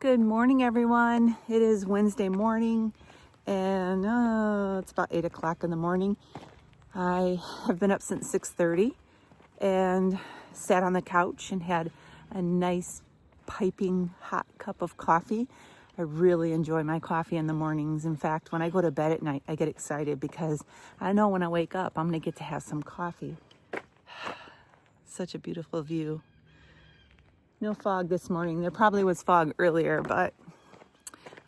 Good morning, everyone. It is Wednesday morning, and it's about 8 o'clock in the morning. I have been up since 6:30 and sat on the couch and had a nice piping hot cup of coffee. I really enjoy my coffee in the mornings. In fact, when I go to bed at night, I get excited because I know when I wake up, I'm going to get to have some coffee. Such a beautiful view. No fog this morning. There probably was fog earlier, but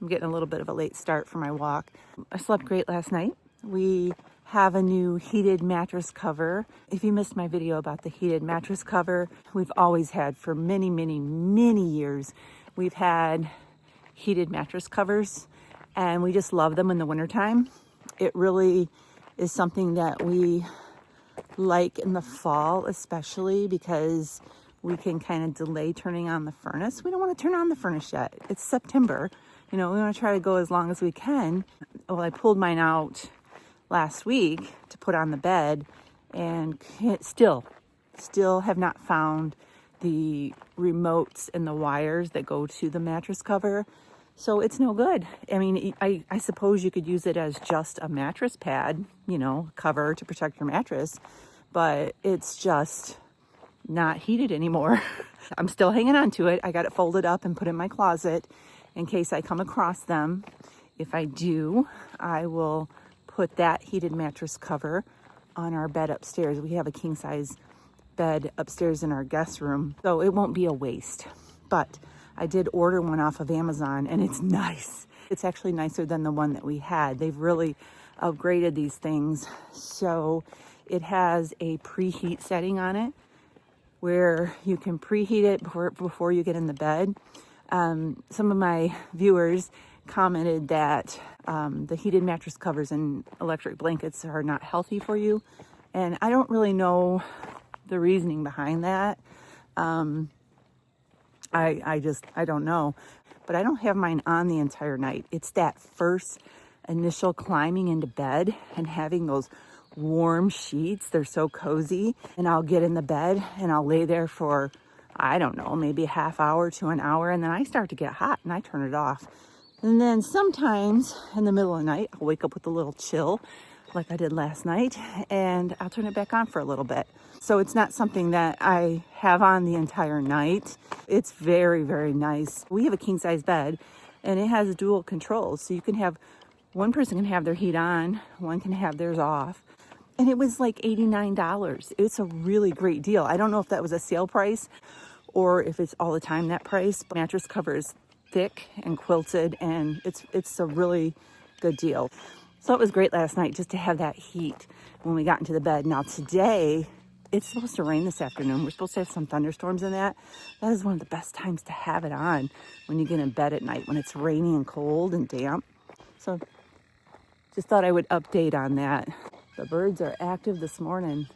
I'm getting a little bit of a late start for my walk. I slept great last night. We have a new heated mattress cover. If you missed my video about the heated mattress cover, we've always had for many, many, many years. We've had heated mattress covers, and we just love them in the wintertime. It really is something that we like in the fall, especially because we can kind of delay turning on the furnace. We don't want to turn on the furnace yet. It's September. We want to try to go as long as we can. Well, I pulled mine out last week to put on the bed, and still have not found the remotes and the wires that go to the mattress cover. So it's no good. I mean, I suppose you could use it as just a mattress pad, cover to protect your mattress, but it's just not heated anymore. I'm still hanging on to it. I got it folded up and put in my closet in case I come across them. If I do, I will put that heated mattress cover on our bed upstairs. We have a king size bed upstairs in our guest room, so it won't be a waste. But I did order one off of Amazon, and it's nice. It's actually nicer than the one that we had. They've really upgraded these things. So it has a preheat setting on it, where you can preheat it before you get in the bed. Some of my viewers commented that the heated mattress covers and electric blankets are not healthy for you. And I don't really know the reasoning behind that. I don't know. But I don't have mine on the entire night. It's that first initial climbing into bed and having those warm sheets. They're so cozy, and I'll get in the bed and I'll lay there for, I don't know, maybe a half hour to an hour, and then I start to get hot and I turn it off. And then sometimes in the middle of the night, I'll wake up with a little chill like I did last night, and I'll turn it back on for a little bit. So it's not something that I have on the entire night. It's very, very nice. We have a king size bed, and it has dual controls. So you can have, one person can have their heat on, one can have theirs off. And it was like $89. It's a really great deal. I don't know if that was a sale price or if it's all the time that price. But mattress cover is thick and quilted, and it's a really good deal. So it was great last night just to have that heat when we got into the bed. Now today, it's supposed to rain this afternoon. We're supposed to have some thunderstorms in that. That is one of the best times to have it on, when you get in bed at night, when it's rainy and cold and damp. So just thought I would update on that. The birds are active this morning.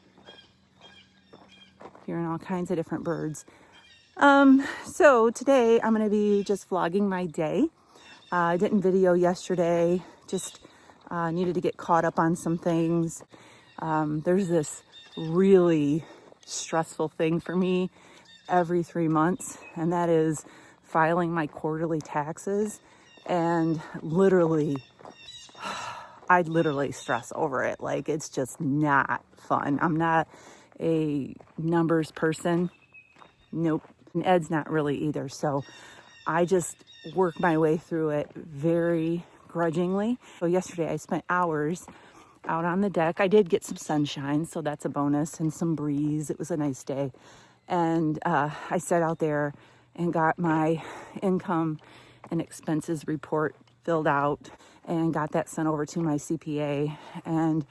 Hearing all kinds of different birds. So today I'm going to be just vlogging my day. I didn't video yesterday. Just needed to get caught up on some things. There's this really stressful thing for me every 3 months, and that is filing my quarterly taxes. And I literally stress over it. Like, it's just not fun. I'm not a numbers person. Nope. And Ed's not really either. So I just work my way through it very grudgingly. So yesterday I spent hours out on the deck. I did get some sunshine, so that's a bonus, and some breeze. It was a nice day. And I sat out there and got my income and expenses report filled out and got that sent over to my CPA, and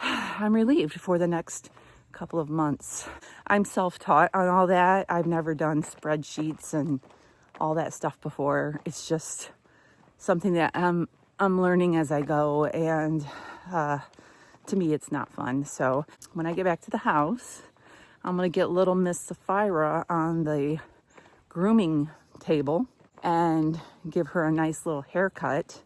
I'm relieved for the next couple of months. I'm self-taught on all that. I've never done spreadsheets and all that stuff before. It's just something that I'm learning as I go, and to me it's not fun. So when I get back to the house, I'm gonna get little Miss Safra on the grooming table and give her a nice little haircut.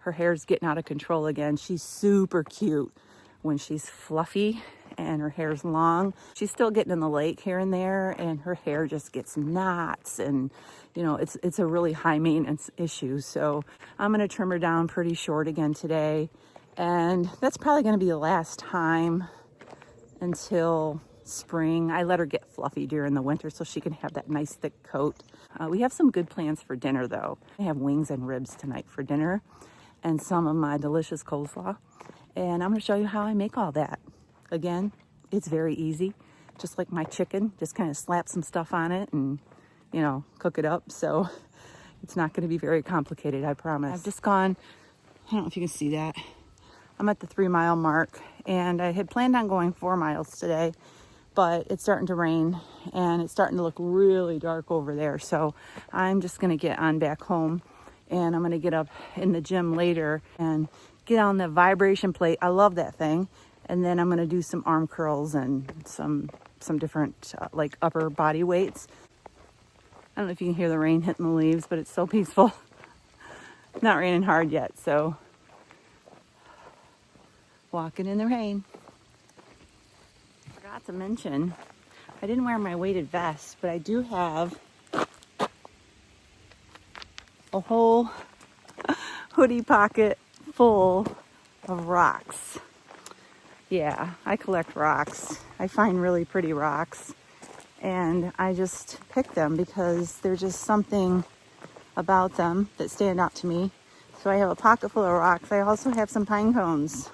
Her hair's getting out of control again. She's super cute when she's fluffy and her hair's long. She's still getting in the lake here and there, and her hair just gets knots, and you know, it's a really high maintenance issue. So I'm going to trim her down pretty short again today, and that's probably going to be the last time until spring. I let her get fluffy during the winter so she can have that nice thick coat. We have some good plans for dinner though. I have wings and ribs tonight for dinner and some of my delicious coleslaw. And I'm going to show you how I make all that. Again, it's very easy. Just like my chicken, just kind of slap some stuff on it and, you know, cook it up. So it's not going to be very complicated, I promise. I've just gone, I don't know if you can see that. I'm at the 3-mile mark, and I had planned on going 4 miles today, but it's starting to rain and it's starting to look really dark over there. So I'm just going to get on back home, and I'm going to get up in the gym later and get on the vibration plate. I love that thing. And then I'm going to do some arm curls and some different like upper body weights. I don't know if you can hear the rain hitting the leaves, but it's so peaceful. Not raining hard yet, so walking in the rain. Forgot to mention, I didn't wear my weighted vest, but I do have a whole hoodie pocket full of rocks. Yeah, I collect rocks. I find really pretty rocks, and I just pick them because there's just something about them that stand out to me. So I have a pocket full of rocks. I also have some pine cones.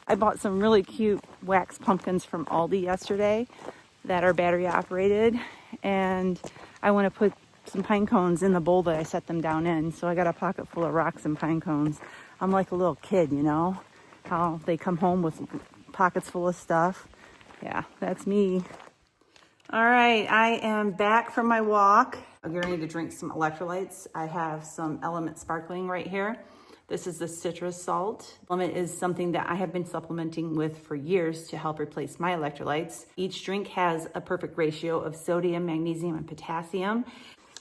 I bought some really cute wax pumpkins from Aldi yesterday that are battery operated, and I want to put some pine cones in the bowl that I set them down in. So I got a pocket full of rocks and pine cones. I'm like a little kid, you know, how they come home with pockets full of stuff. Yeah, that's me. All right, I am back from my walk. I'm getting ready to drink some electrolytes. I have some Element Sparkling right here. This is the citrus salt. Element is something that I have been supplementing with for years to help replace my electrolytes. Each drink has a perfect ratio of sodium, magnesium, and potassium.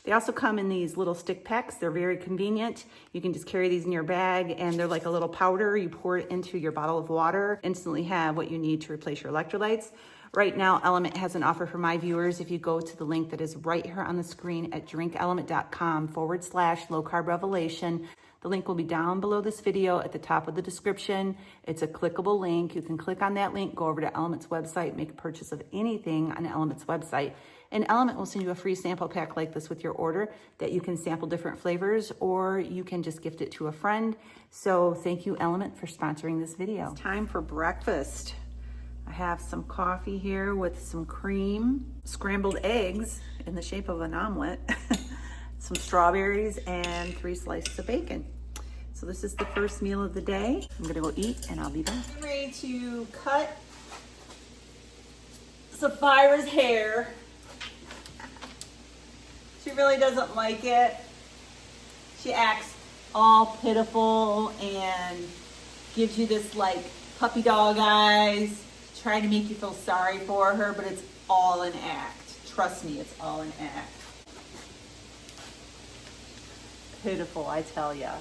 They also come in these little stick packs. They're very convenient. You can just carry these in your bag, and they're like a little powder. You pour it into your bottle of water, instantly have what you need to replace your electrolytes. Right now, Element has an offer for my viewers. If you go to the link that is right here on the screen at drinkelement.com/low carb revelation, the link will be down below this video at the top of the description. It's a clickable link. You can click on that link, go over to Element's website, make a purchase of anything on Element's website. And Element will send you a free sample pack like this with your order that you can sample different flavors, or you can just gift it to a friend. So thank you, Element, for sponsoring this video. It's time for breakfast. I have some coffee here with some cream, scrambled eggs in the shape of an omelet, some strawberries, and 3 slices of bacon. So this is the first meal of the day. I'm gonna go eat and I'll be back. I'm ready to cut Sapphira's hair. She really doesn't like it. She acts all pitiful and gives you this like puppy dog eyes, trying to make you feel sorry for her, but it's all an act. Trust me, it's all an act. Pitiful, I tell ya.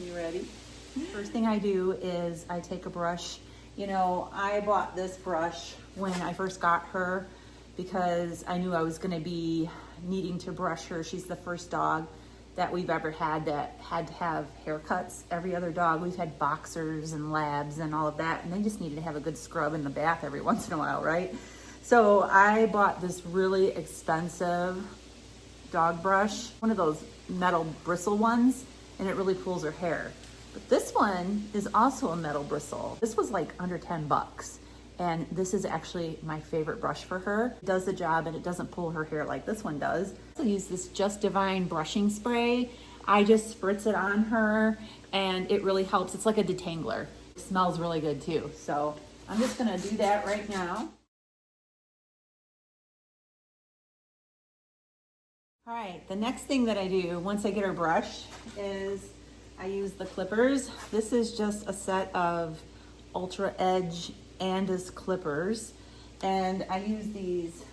You ready? First thing I do is I take a brush. You know, I bought this brush when I first got her because I knew I was gonna be needing to brush her. She's the first dog that we've ever had that had to have haircuts. Every other dog, we've had boxers and labs and all of that, and they just needed to have a good scrub in the bath every once in a while, right? So I bought this really expensive dog brush, one of those metal bristle ones, and it really pulls her hair. But this one is also a metal bristle. This was like under 10 bucks. And this is actually my favorite brush for her. It does the job and it doesn't pull her hair like this one does. I use this Just Divine brushing spray. I just spritz it on her and it really helps. It's like a detangler. It smells really good too. So I'm just gonna do that right now. All right, the next thing that I do once I get her brush is I use the clippers. This is just a set of Ultra Edge Andis clippers, and I use these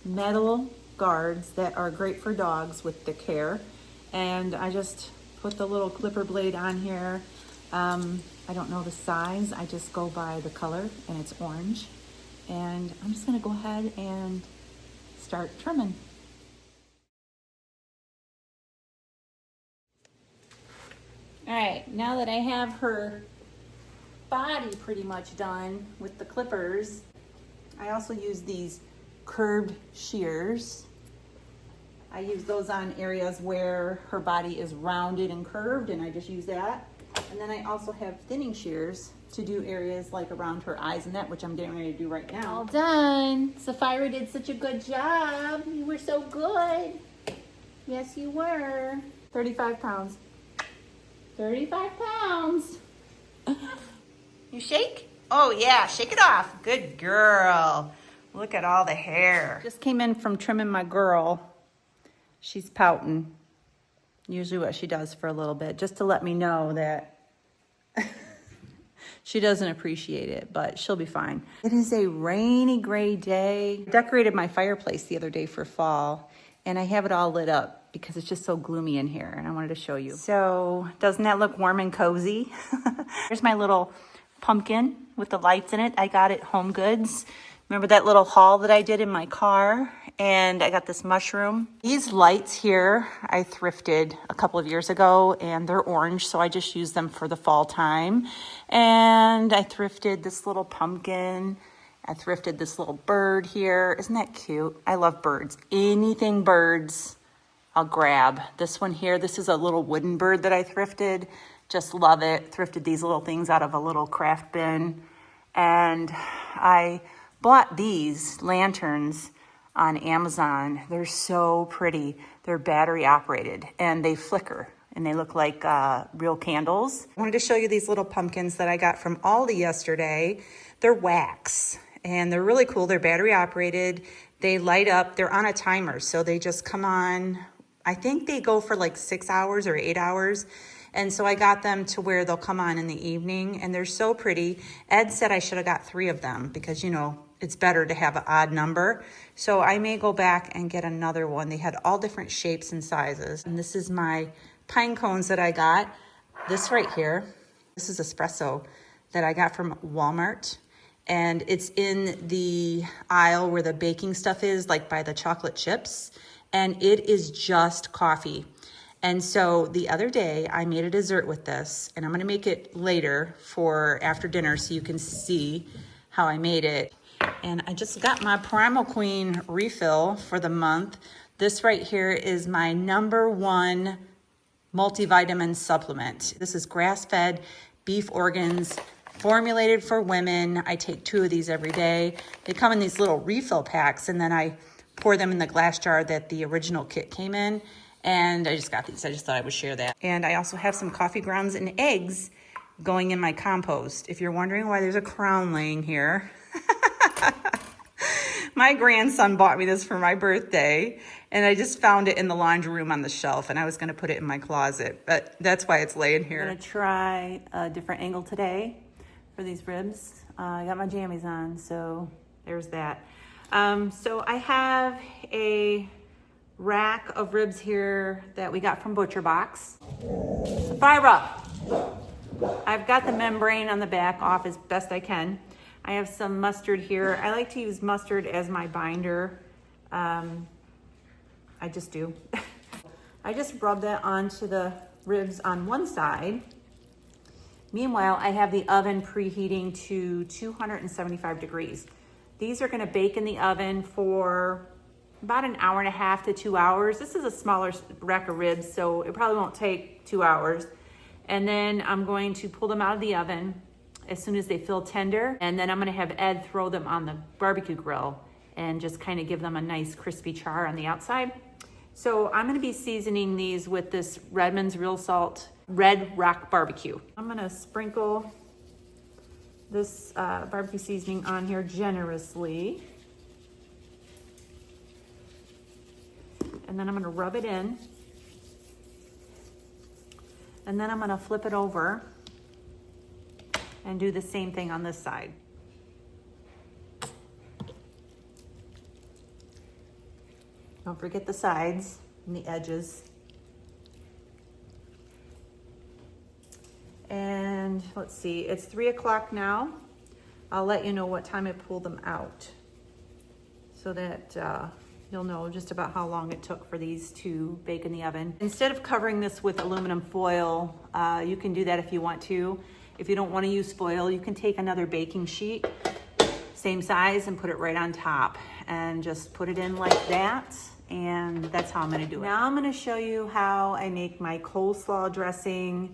metal guards that are great for dogs with thick hair, and I just put the little clipper blade on here I don't know the size. I just go by the color, and it's orange. And I'm just gonna go ahead and start trimming. All right, now that I have her body pretty much done with the clippers, I also use these curved shears. I use those on areas where her body is rounded and curved, and I just use that. And then I also have thinning shears to do areas like around her eyes and that, which I'm getting ready to do right now. All done. Sapphira did such a good job. You were so good. Yes, you were. 35 pounds. 35 pounds. You shake? Oh yeah, shake it off. Good girl. Look at all the hair. Just came in from trimming my girl. She's pouting. Usually what she does for a little bit, just to let me know that she doesn't appreciate it, but she'll be fine. It is a rainy, gray day. I decorated my fireplace the other day for fall, and I have it all lit up because it's just so gloomy in here, and I wanted to show you. So, doesn't that look warm and cozy? Here's my little pumpkin with the lights in it. I got it Home Goods. Remember that little haul that I did in my car? And I got this mushroom. These lights here, I thrifted a couple of years ago, and they're orange, so I just use them for the fall time. And I thrifted this little pumpkin. I thrifted this little bird here. Isn't that cute? I love birds. Anything birds, I'll grab. This one here, this is a little wooden bird that I thrifted. Just love it. Thrifted these little things out of a little craft bin. And I bought these lanterns on Amazon. They're so pretty. They're battery operated and they flicker and they look like real candles. I wanted to show you these little pumpkins that I got from Aldi yesterday. They're wax and they're really cool. They're battery operated. They light up. They're on a timer, so they just come on. I think they go for like 6 hours or 8 hours. And so I got them to where they'll come on in the evening, and they're so pretty. Ed said I should have got 3 of them because, you know, it's better to have an odd number. So I may go back and get another one. They had all different shapes and sizes. And this is my pine cones that I got. This right here, this is espresso that I got from Walmart. And it's in the aisle where the baking stuff is, like by the chocolate chips. And it is just coffee. And so the other day I made a dessert with this, and I'm gonna make it later for after dinner so you can see how I made it. And I just got my Primal Queen refill for the month. This right here is my #1 multivitamin supplement. This is grass-fed beef organs, formulated for women. I take 2 of these every day. They come in these little refill packs, and then I pour them in the glass jar that the original kit came in. And I just got these. I just thought I would share that. And I also have some coffee grounds and eggs going in my compost. If you're wondering why there's a crown laying here, my grandson bought me this for my birthday, and I just found it in the laundry room on the shelf, and I was going to put it in my closet, but that's why it's laying here. I'm going to try a different angle today for these ribs. I got my jammies on, so there's that. So I have a rack of ribs here that we got from Butcher Box. Sapphira, I've got the membrane on the back off as best I can. I have some mustard here. I like to use mustard as my binder. I just do. I just rub that onto the ribs on one side. Meanwhile, I have the oven preheating to 275 degrees. These are gonna bake in the oven for about 1.5 hours to 2 hours. This is a smaller rack of ribs, so it probably won't take 2 hours. And then I'm going to pull them out of the oven as soon as they feel tender. And then I'm gonna have Ed throw them on the barbecue grill and just kind of give them a nice crispy char on the outside. So I'm gonna be seasoning these with this Redmond's Real Salt Red Rock Barbecue. I'm gonna sprinkle this barbecue seasoning on here generously. And then I'm gonna rub it in. And then I'm gonna flip it over and do the same thing on this side. Don't forget the sides and the edges. And let's see, it's 3 o'clock now. I'll let you know what time I pull them out so that you'll know just about how long it took for these to bake in the oven. Instead of covering this with aluminum foil, you can do that if you want to. If you don't want to use foil, you can take another baking sheet, same size, and put it right on top and just put it in like that. And that's how I'm gonna do it. Now I'm gonna show you how I make my coleslaw dressing.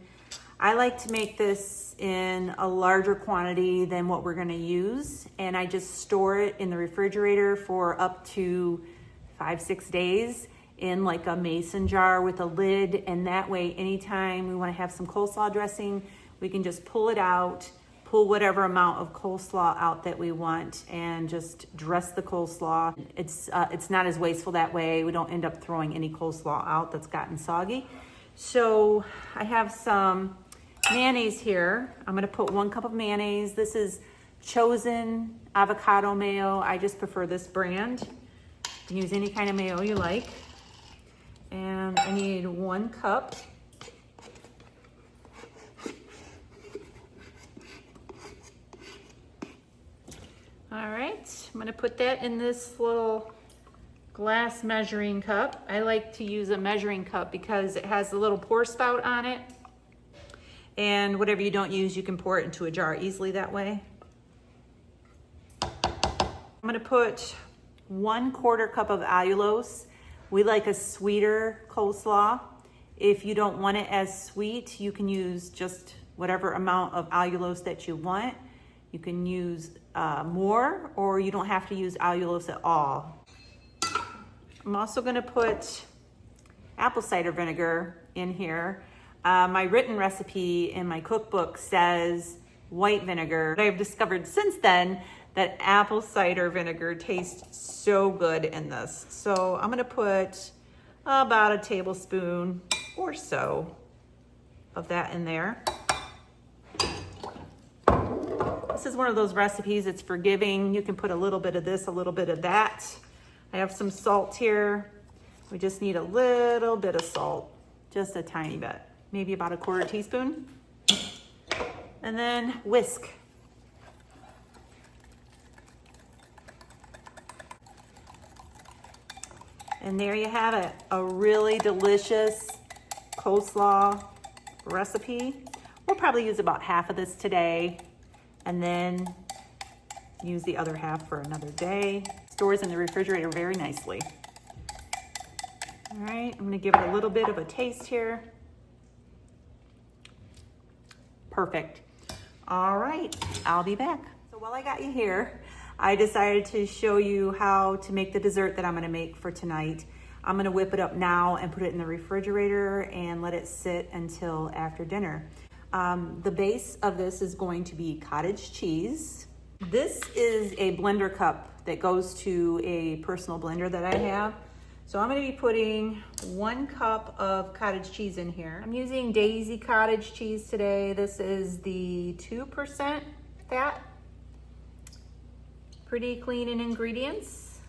I like to make this in a larger quantity than what we're gonna use, and I just store it in the refrigerator for up to 5-6 days in like a mason jar with a lid, and that way anytime we wanna have some coleslaw dressing, we can just pull it out, pull whatever amount of coleslaw out that we want, and just dress the coleslaw. It's not as wasteful that way. We don't end up throwing any coleslaw out that's gotten soggy. So I have some mayonnaise here. I'm gonna put 1 cup of mayonnaise. This is Chosen avocado mayo. I just prefer this brand. You can use any kind of mayo you like. And I need 1 cup. All right, I'm gonna put that in this little glass measuring cup. I like to use a measuring cup because it has a little pour spout on it. And whatever you don't use, you can pour it into a jar easily that way. I'm gonna put 1/4 cup of allulose. We like a sweeter coleslaw. If you don't want it as sweet, you can use just whatever amount of allulose that you want. You can use more, or you don't have to use allulose at all. I'm also gonna put apple cider vinegar in here. My written recipe in my cookbook says white vinegar. But I've discovered since then that apple cider vinegar tastes so good in this. So I'm gonna put about a tablespoon or so of that in there. This is one of those recipes, it's forgiving. You can put a little bit of this, a little bit of that. I have some salt here. We just need a little bit of salt, just a tiny bit, maybe about 1/4 teaspoon. And then whisk. And there you have it, a really delicious coleslaw recipe. We'll probably use about half of this today and then use the other half for another day. Stores in the refrigerator very nicely. All right, I'm gonna give it a little bit of a taste here. Perfect. All right, I'll be back. So while I got you here, I decided to show you how to make the dessert that I'm gonna make for tonight. I'm gonna whip it up now and put it in the refrigerator and let it sit until after dinner. The base of this is going to be cottage cheese. This is a blender cup that goes to a personal blender that I have. So I'm gonna be putting 1 cup of cottage cheese in here. I'm using Daisy cottage cheese today. This is the 2% fat. Pretty clean in ingredients.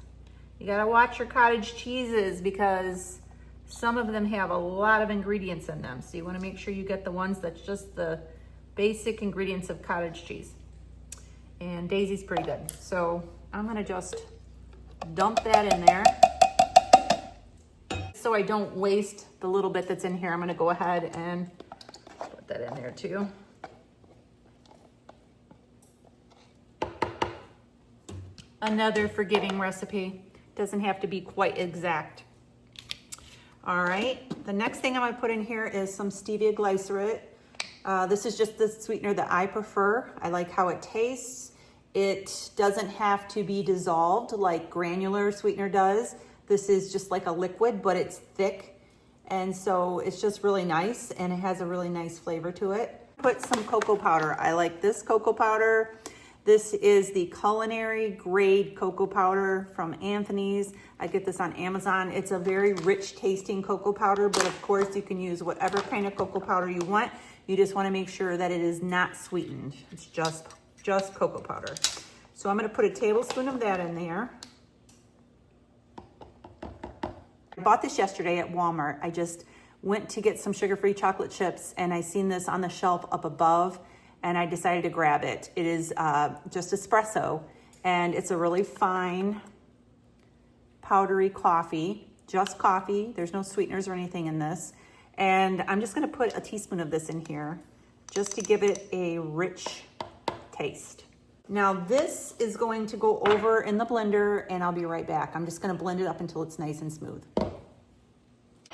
You gotta watch your cottage cheeses because some of them have a lot of ingredients in them. So you wanna make sure you get the ones that's just the basic ingredients of cottage cheese. And Daisy's pretty good. So I'm gonna just dump that in there. So I don't waste the little bit that's in here, I'm gonna go ahead and put that in there too. Another forgiving recipe. Doesn't have to be quite exact. All right, the next thing I'm gonna put in here is some stevia glycerate. This is just the sweetener that I prefer. I like how it tastes. It doesn't have to be dissolved like granular sweetener does. This is just like a liquid, but it's thick. And so it's just really nice and it has a really nice flavor to it. Put some cocoa powder. I like this cocoa powder. This is the culinary grade cocoa powder from Anthony's. I get this on Amazon. It's a very rich tasting cocoa powder, but of course you can use whatever kind of cocoa powder you want. You just wanna make sure that it is not sweetened. It's just cocoa powder. So I'm gonna put a tablespoon of that in there. I bought this yesterday at Walmart. I just went to get some sugar-free chocolate chips, and I seen this on the shelf up above, and I decided to grab it. It is just espresso, and it's a really fine, powdery coffee, just coffee. There's no sweeteners or anything in this. And I'm just gonna put a teaspoon of this in here just to give it a rich taste. Now this is going to go over in the blender, and I'll be right back. I'm just gonna blend it up until it's nice and smooth.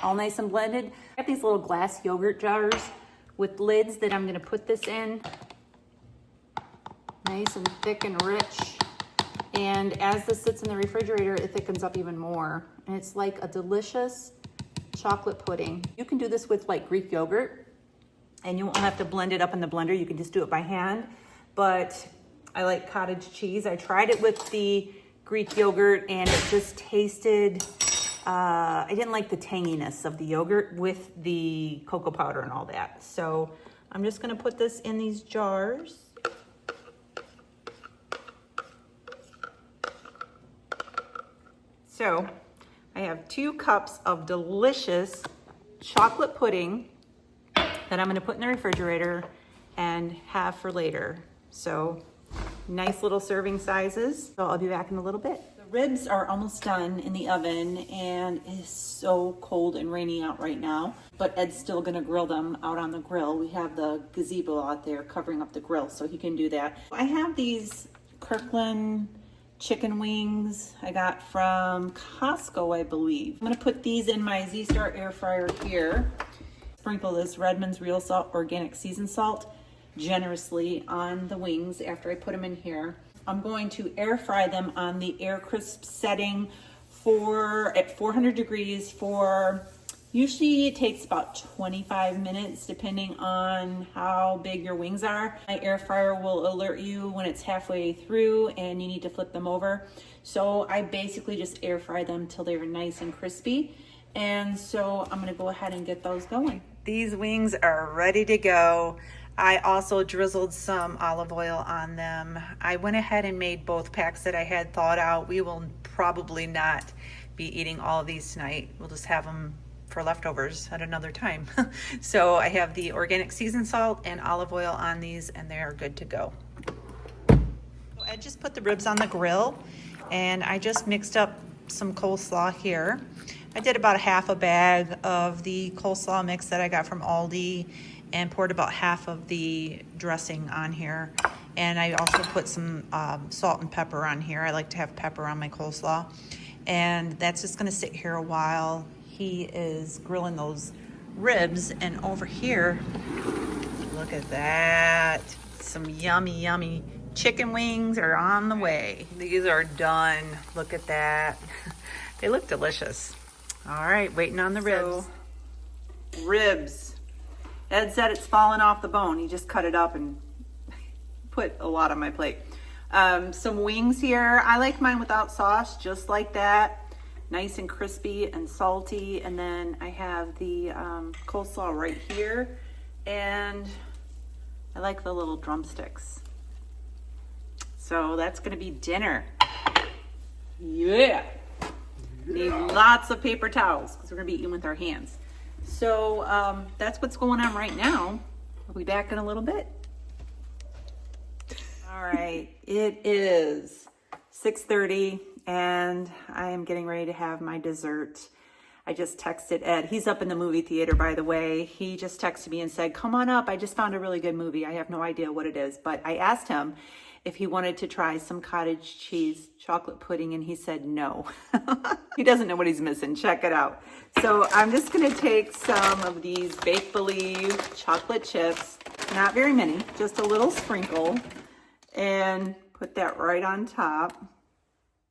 All nice and blended. I have these little glass yogurt jars with lids that I'm gonna put this in. Nice and thick and rich. And as this sits in the refrigerator, it thickens up even more. And it's like a delicious chocolate pudding. You can do this with like Greek yogurt, and you won't have to blend it up in the blender. You can just do it by hand. But I like cottage cheese. I tried it with the Greek yogurt, and it just tasted, I didn't like the tanginess of the yogurt with the cocoa powder and all that. So I'm just gonna put this in these jars. So I have 2 cups of delicious chocolate pudding that I'm gonna put in the refrigerator and have for later. So nice little serving sizes. So I'll be back in a little bit. The ribs are almost done in the oven, and it's so cold and rainy out right now, but Ed's still gonna grill them out on the grill. We have the gazebo out there covering up the grill, so he can do that. I have these Kirkland chicken wings I got from Costco, I believe. I'm gonna put these in my Z-Star air fryer here. Sprinkle this Redmond's Real Salt Organic Seasoned Salt generously on the wings after I put them in here. I'm going to air fry them on the air crisp setting at 400 degrees for, usually it takes about 25 minutes depending on how big your wings are. My air fryer will alert you when it's halfway through and you need to flip them over. So I basically just air fry them till they're nice and crispy. And so I'm gonna go ahead and get those going. These wings are ready to go. I also drizzled some olive oil on them. I went ahead and made both packs that I had thawed out. We will probably not be eating all of these tonight. We'll just have them for leftovers at another time. So I have the organic seasoned salt and olive oil on these, and they are good to go. So I just put the ribs on the grill, and I just mixed up some coleslaw here. I did about half a bag of the coleslaw mix that I got from Aldi, and poured about half of the dressing on here. And I also put some salt and pepper on here. I like to have pepper on my coleslaw. And that's just gonna sit here a while. He is grilling those ribs, and over here, look at that. Some yummy, yummy chicken wings are on the way. These are done. Look at that. They look delicious. All right, waiting on the ribs. So, ribs. Ed said it's falling off the bone. He just cut it up and put a lot on my plate. Some wings here. I like mine without sauce, just like that. Nice and crispy and salty. And then I have the coleslaw right here. And I like the little drumsticks. So that's gonna be dinner. Yeah. Need lots of paper towels because we're gonna be eating with our hands. So that's what's going on right now. We'll be back in a little bit. All right, it is 6:30 and I am getting ready to have my dessert. I just texted Ed. He's up in the movie theater, by the way. He just texted me and said, come on up. I just found a really good movie. I have no idea what it is, but I asked him if he wanted to try some cottage cheese chocolate pudding, and he said no. He doesn't know what he's missing. Check it out. So I'm just gonna take some of these Bake Believe chocolate chips, not very many, just a little sprinkle, and put that right on top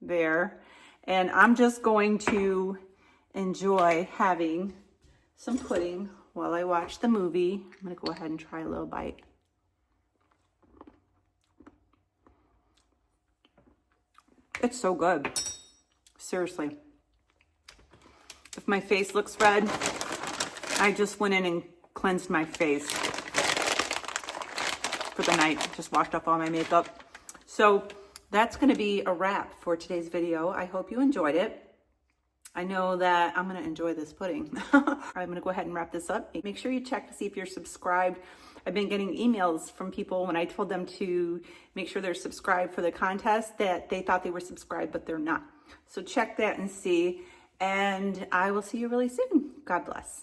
there. And I'm just going to enjoy having some pudding while I watch the movie. I'm gonna go ahead and try a little bite. It's so good. Seriously. If my face looks red, I just went in and cleansed my face for the night. Just washed off all my makeup. So that's going to be a wrap for today's video. I hope you enjoyed it. I know that I'm going to enjoy this pudding. I'm going to go ahead and wrap this up. Make sure you check to see if you're subscribed. I've been getting emails from people when I told them to make sure they're subscribed for the contest that they thought they were subscribed, but they're not. So check that and see. And I will see you really soon. God bless.